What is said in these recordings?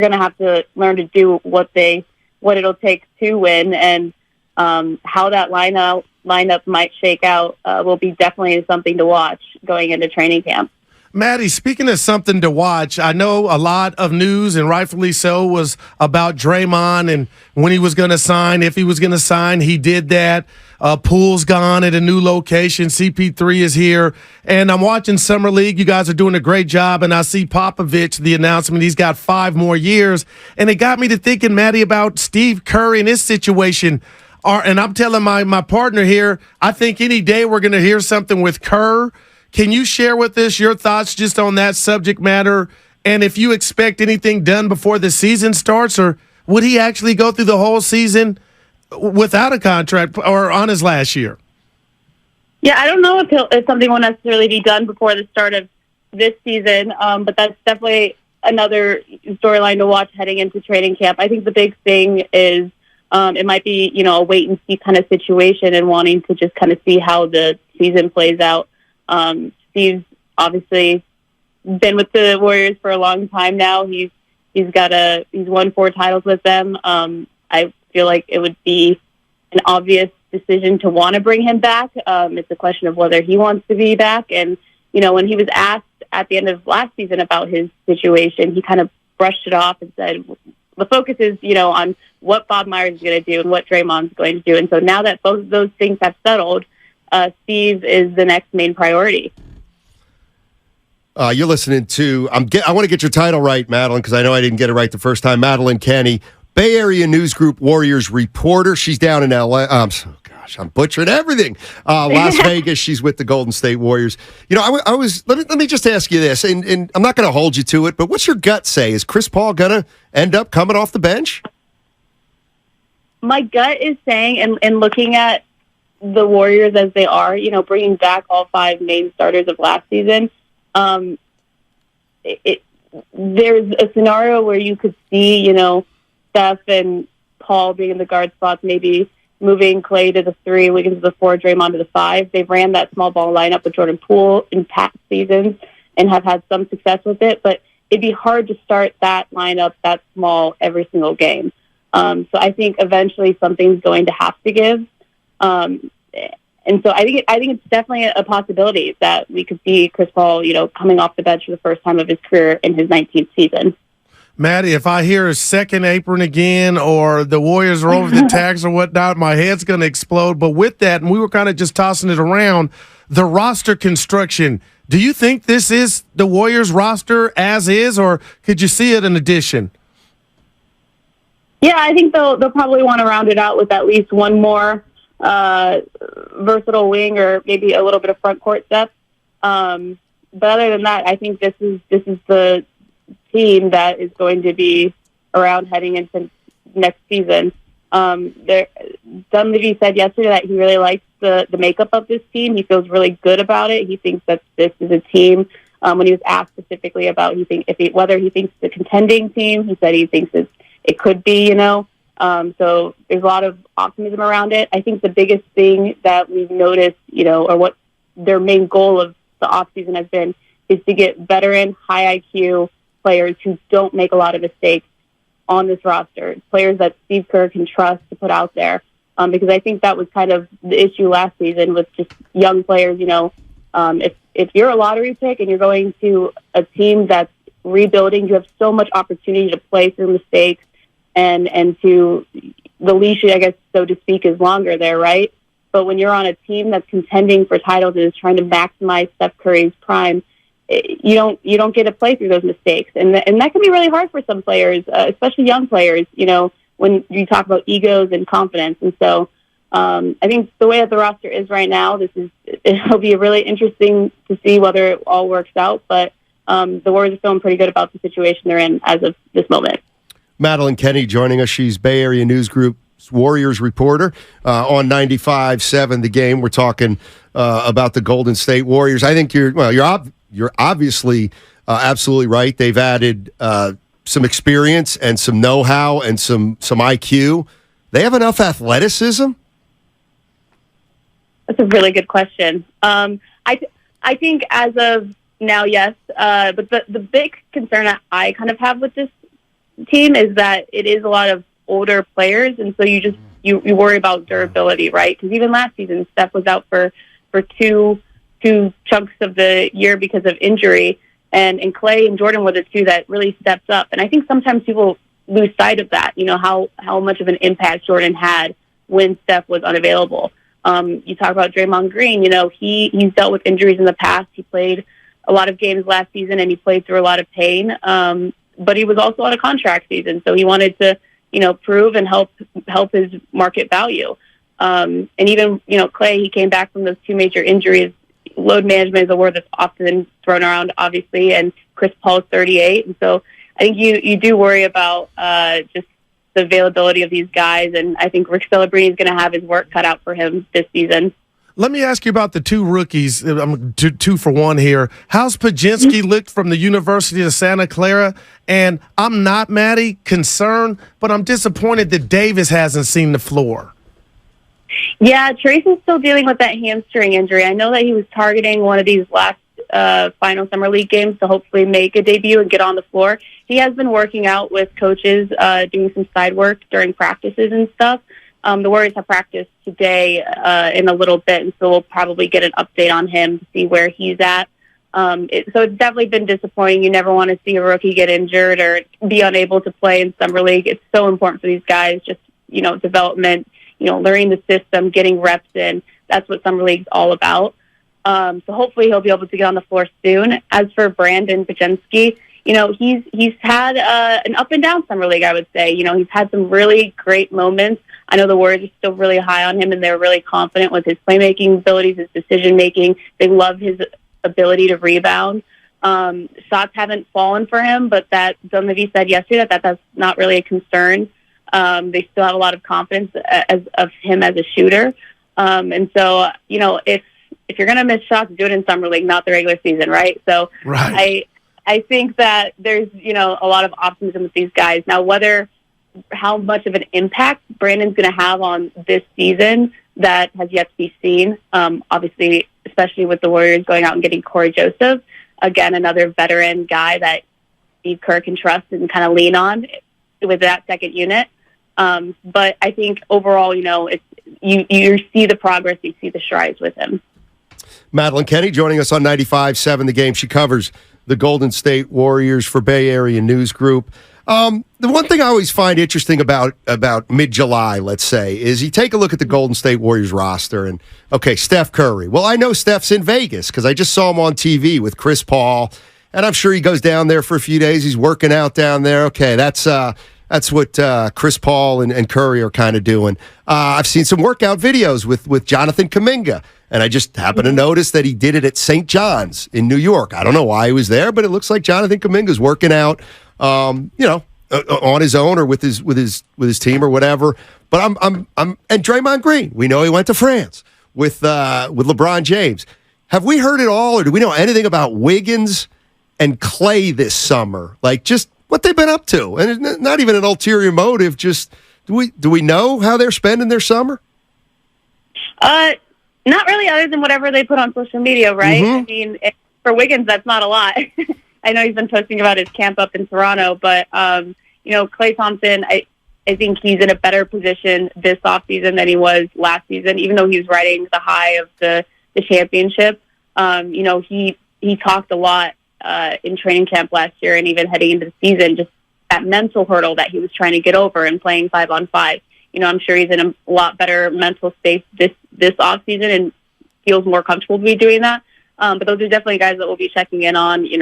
going to have to learn to do what it'll take to win, and how that lineup might shake out will be definitely something to watch going into training camp. Maddie, speaking of something to watch, I know a lot of news, and rightfully so, was about Draymond and when he was going to sign, if he was going to sign. He did that. Poole's gone at a new location. CP3 is here. And I'm watching Summer League. You guys are doing a great job. And I see Popovich, the announcement, he's got 5 more years. And it got me to thinking, Maddie, about Steve Kerr and his situation. And I'm telling my partner here, I think any day we're going to hear something with Kerr. Can you share with us your thoughts just on that subject matter, and if you expect anything done before the season starts, or would he actually go through the whole season without a contract or on his last year? Yeah, I don't know if something will necessarily be done before the start of this season, but that's definitely another storyline to watch heading into training camp. I think the big thing is it might be, a wait-and-see kind of situation and wanting to just kind of see how the season plays out. Steve's obviously been with the Warriors for a long time now. He's won 4 titles with them. I feel like it would be an obvious decision to want to bring him back. It's a question of whether he wants to be back. And, when he was asked at the end of last season about his situation, he kind of brushed it off and said, the focus is, on what Bob Myers is going to do and what Draymond's going to do. And so now that both of those things have settled, Steve is the next main priority. You're listening to, I want to get your title right, Madeline, because I know I didn't get it right the first time. Madeline Kenney, Bay Area News Group Warriors reporter. She's down in L.A. I'm butchering everything. Las Vegas, she's with the Golden State Warriors. I was, let me just ask you this, and I'm not going to hold you to it, but what's your gut say? Is Chris Paul going to end up coming off the bench? My gut is saying, and looking at the Warriors as they are, bringing back all 5 main starters of last season, there's a scenario where you could see, Steph and Paul being in the guard spots, maybe moving Clay to the 3, Wiggins to the 4, Draymond to the 5. They've ran that small ball lineup with Jordan Poole in past seasons and have had some success with it, but it'd be hard to start that lineup that small every single game. So I think eventually something's going to have to give. And so I think it's definitely a possibility that we could see Chris Paul, coming off the bench for the first time of his career in his 19th season. Maddie, if I hear a second apron again or the Warriors are over the tags or whatnot, my head's going to explode. But with that, and we were kind of just tossing it around, the roster construction, do you think this is the Warriors roster as is, or could you see it in addition? Yeah, I think they'll probably want to round it out with at least one more versatile wing, or maybe a little bit of front court depth. But other than that, I think this is the team that is going to be around heading into next season. Dunleavy said yesterday that he really likes the makeup of this team. He feels really good about it. He thinks that this is a team. When he was asked specifically about whether he thinks it's a contending team, he said he thinks it could be. So there's a lot of optimism around it. I think the biggest thing that we've noticed, or what their main goal of the offseason has been, is to get veteran, high IQ players who don't make a lot of mistakes on this roster, players that Steve Kerr can trust to put out there. Because I think that was kind of the issue last season with just young players. If you're a lottery pick and you're going to a team that's rebuilding, you have so much opportunity to play through mistakes, and to the leash, I guess, so to speak, is longer there, right? But when you're on a team that's contending for titles and is trying to maximize Steph Curry's prime, you don't get to play through those mistakes, and that can be really hard for some players, especially young players. When you talk about egos and confidence, and so I think the way that the roster is right now, it'll be really interesting to see whether it all works out. But the Warriors are feeling pretty good about the situation they're in as of this moment. Madeline Kenney joining us. She's Bay Area News Group's Warriors reporter on 95.7 The Game. We're talking about the Golden State Warriors. I think you're obviously absolutely right. They've added some experience and some know-how and some IQ. They have enough athleticism? That's a really good question. I think as of now, yes. But the big concern that I kind of have with this team is that it is a lot of older players, and so you worry about durability, right? Because even last season, Steph was out for two chunks of the year because of injury, and Clay and Jordan were the two that really stepped up. And I think sometimes people lose sight of that, how much of an impact Jordan had when Steph was unavailable. You talk about Draymond Green, he's dealt with injuries in the past. He played a lot of games last season, and he played through a lot of pain. But he was also on a contract season, so he wanted to, prove and help his market value. And even, Clay, he came back from those two major injuries. Load management is a word that's often thrown around, obviously, and Chris Paul's 38. And so I think you do worry about just the availability of these guys, and I think Rick Celebrini is going to have his work cut out for him this season. Let me ask you about the two rookies. I'm two for one here. How's Pajinski looked from the University of Santa Clara? And I'm not, Maddie, concerned, but I'm disappointed that Davis hasn't seen the floor. Yeah, Trace is still dealing with that hamstring injury. I know that he was targeting one of these last final Summer League games to hopefully make a debut and get on the floor. He has been working out with coaches, doing some side work during practices and stuff. The Warriors have practiced today in a little bit, and so we'll probably get an update on him to see where he's at. So it's definitely been disappointing. You never want to see a rookie get injured or be unable to play in Summer League. It's so important for these guys, just, development, learning the system, getting reps in. That's what Summer League's all about. So hopefully he'll be able to get on the floor soon. As for Brandon Pajinski, he's had an up and down Summer League, I would say. He's had some really great moments. I know the Warriors are still really high on him, and they're really confident with his playmaking abilities, his decision-making. They love his ability to rebound. Shots haven't fallen for him, but that Dunleavy said yesterday that that's not really a concern. They still have a lot of confidence of him as a shooter. And so, if you're going to miss shots, do it in Summer League, not the regular season, right? So right. I think that there's, a lot of optimism with these guys. Now, how much of an impact Brandon's going to have on this season, that has yet to be seen. Obviously, especially with the Warriors going out and getting Corey Joseph, again, another veteran guy that Steve Kerr can trust and kind of lean on with that second unit. But I think overall, it's you see the progress, you see the strides with him. Madeline Kenney joining us on 95.7 The Game. She covers the Golden State Warriors for Bay Area News Group. The one thing I always find interesting about mid-July, let's say, is you take a look at the Golden State Warriors roster and, okay, Steph Curry. Well, I know Steph's in Vegas because I just saw him on TV with Chris Paul, and I'm sure he goes down there for a few days. He's working out down there. Okay, that's what Chris Paul and Curry are kind of doing. I've seen some workout videos with Jonathan Kuminga, and I just happened to notice that he did it at St. John's in New York. I don't know why he was there, but it looks like Jonathan Kuminga's working out, on his own or with his team or whatever. But I'm and Draymond Green, we know he went to France with LeBron James. Have we heard it all, or do we know anything about Wiggins and Clay this summer? Like, just what they've been up to, and it's not even an ulterior motive. Just do we know how they're spending their summer? Not really, other than whatever they put on social media, right? Mm-hmm. I mean, for Wiggins, that's not a lot. I know he's been posting about his camp up in Toronto, but Klay Thompson, I think he's in a better position this offseason than he was last season, even though he was riding the high of the championship. He talked a lot in training camp last year and even heading into the season, just that mental hurdle that he was trying to get over and playing 5-on-5. I'm sure he's in a lot better mental space this off season and feels more comfortable to be doing that. But those are definitely guys that we'll be checking in on, in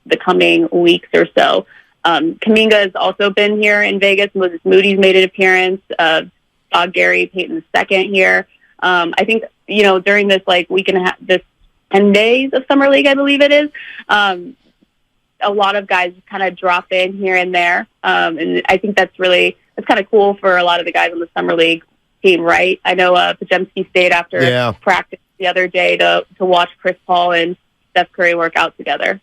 the coming weeks or so. Kuminga has also been here in Vegas. Moses Moody's made an appearance. Saw Gary Payton II here. I think, during this week and a half, this 10 days of Summer League, I believe it is, a lot of guys kind of drop in here and there. And I think that's kind of cool for a lot of the guys on the Summer League team, right? I know Pajemski stayed after practice the other day to watch Chris Paul and Steph Curry work out together.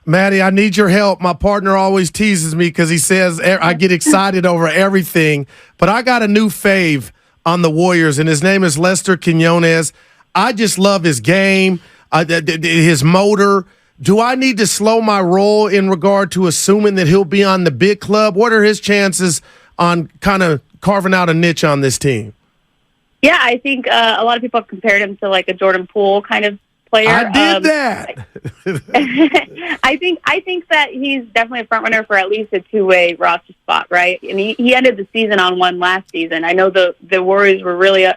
Maddie, I need your help. My partner always teases me because he says I get excited over everything. But I got a new fave on the Warriors, and his name is Lester Quinones. I just love his game, his motor, do I need to slow my roll in regard to assuming that he'll be on the big club? What are his chances on kind of carving out a niche on this team? Yeah, I think a lot of people have compared him to like a Jordan Poole kind of player. I did that. I think that he's definitely a front runner for at least a two-way roster spot, right? And he ended the season on one last season. I know the Warriors were really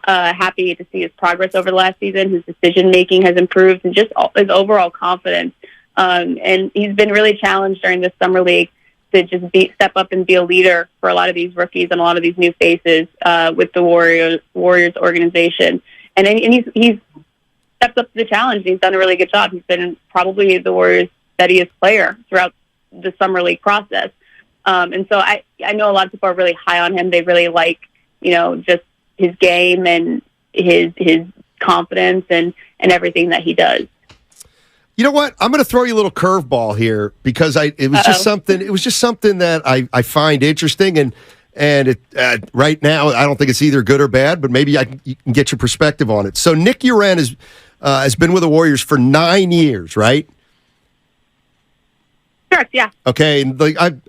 happy to see his progress over the last season. His decision-making has improved and just his overall confidence. And he's been really challenged during this summer league to just step up and be a leader for a lot of these rookies and a lot of these new faces with the Warriors organization. And he's stepped up to the challenge, and he's done a really good job. He's been probably the Warriors' steadiest player throughout the summer league process. And so I know a lot of people are really high on him. They really like, just his game and his confidence and everything that he does. You know what? I'm going to throw you a little curveball here because it was just something that I find interesting and right now I don't think it's either good or bad, but maybe you can get your perspective on it. So Nick Uran has been with the Warriors for 9 years, right? Correct. Yeah. Okay, and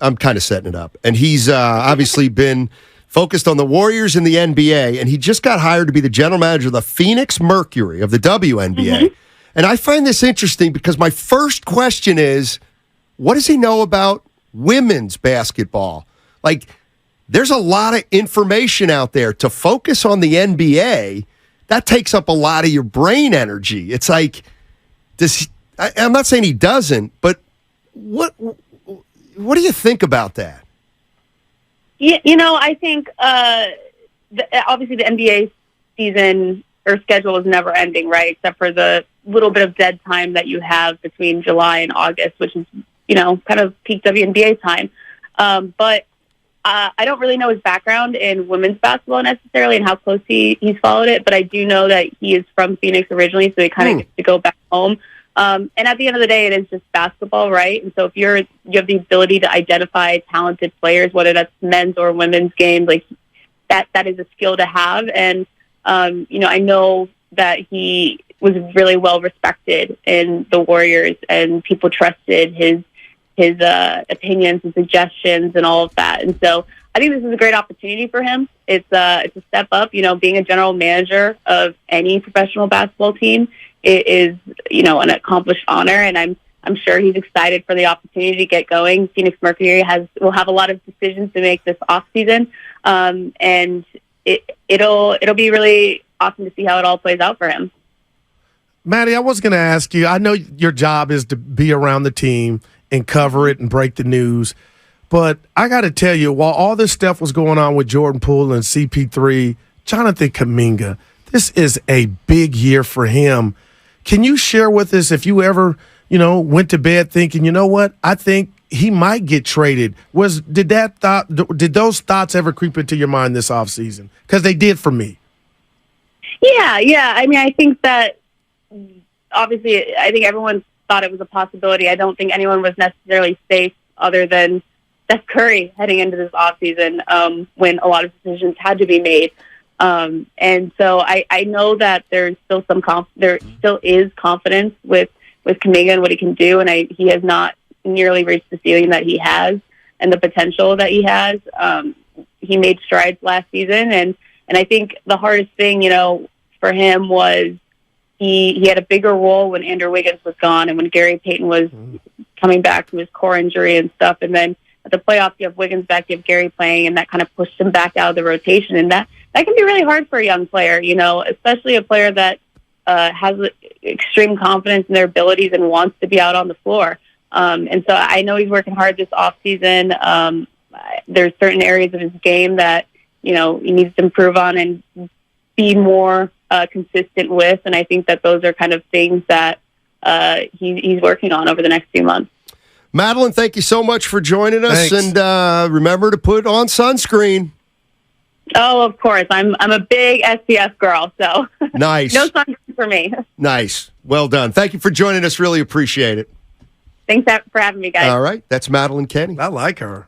I'm kind of setting it up, and he's obviously been focused on the Warriors in the NBA, and he just got hired to be the general manager of the Phoenix Mercury of the WNBA. Mm-hmm. And I find this interesting because my first question is, what does he know about women's basketball? Like, there's a lot of information out there. To focus on the NBA, that takes up a lot of your brain energy. It's like, I'm not saying he doesn't, but what do you think about that? Yeah, I think obviously the NBA season or schedule is never ending, right? Except for the little bit of dead time that you have between July and August, which is, kind of peak WNBA time. But I don't really know his background in women's basketball necessarily and how close he's followed it, but I do know that he is from Phoenix originally, so he kind of gets to go back home. And at the end of the day, it is just basketball, right? And so if you have the ability to identify talented players, whether that's men's or women's games, like that is a skill to have. And, I know that he was really well respected in the Warriors and people trusted his opinions and suggestions and all of that. And so I think this is a great opportunity for him. It's a step up, being a general manager of any professional basketball team. It is, an accomplished honor, and I'm sure he's excited for the opportunity to get going. Phoenix Mercury will have a lot of decisions to make this off season, and it'll be really awesome to see how it all plays out for him. Maddie, I was going to ask you. I know your job is to be around the team and cover it and break the news, but I got to tell you, while all this stuff was going on with Jordan Poole and CP3, Jonathan Kuminga, this is a big year for him. Can you share with us if you ever, went to bed thinking, you know what, I think he might get traded? Did those thoughts ever creep into your mind this offseason? Because they did for me. Yeah. I mean, I think that obviously, I think everyone thought it was a possibility. I don't think anyone was necessarily safe other than Steph Curry heading into this offseason when a lot of decisions had to be made. And so I know that there's still there still is confidence with Kuminga and what he can do, and he has not nearly reached the ceiling that he has and the potential that he has. He made strides last season, and I think the hardest thing, for him was he had a bigger role when Andrew Wiggins was gone and when Gary Payton was coming back from his core injury and stuff, and then at the playoffs you have Wiggins back, you have Gary playing, and that kind of pushed him back out of the rotation, and that can be really hard for a young player, especially a player that has extreme confidence in their abilities and wants to be out on the floor. And so I know he's working hard this offseason. There's certain areas of his game that, he needs to improve on and be more consistent with. And I think that those are kind of things that he's working on over the next few months. Madeline, thank you so much for joining us. Thanks. And remember to put on sunscreen. Oh, of course. I'm a big SPF girl, so nice. No sunscreen for me. Nice. Well done. Thank you for joining us. Really appreciate it. Thanks for having me, guys. All right. That's Madeline Kenney. I like her.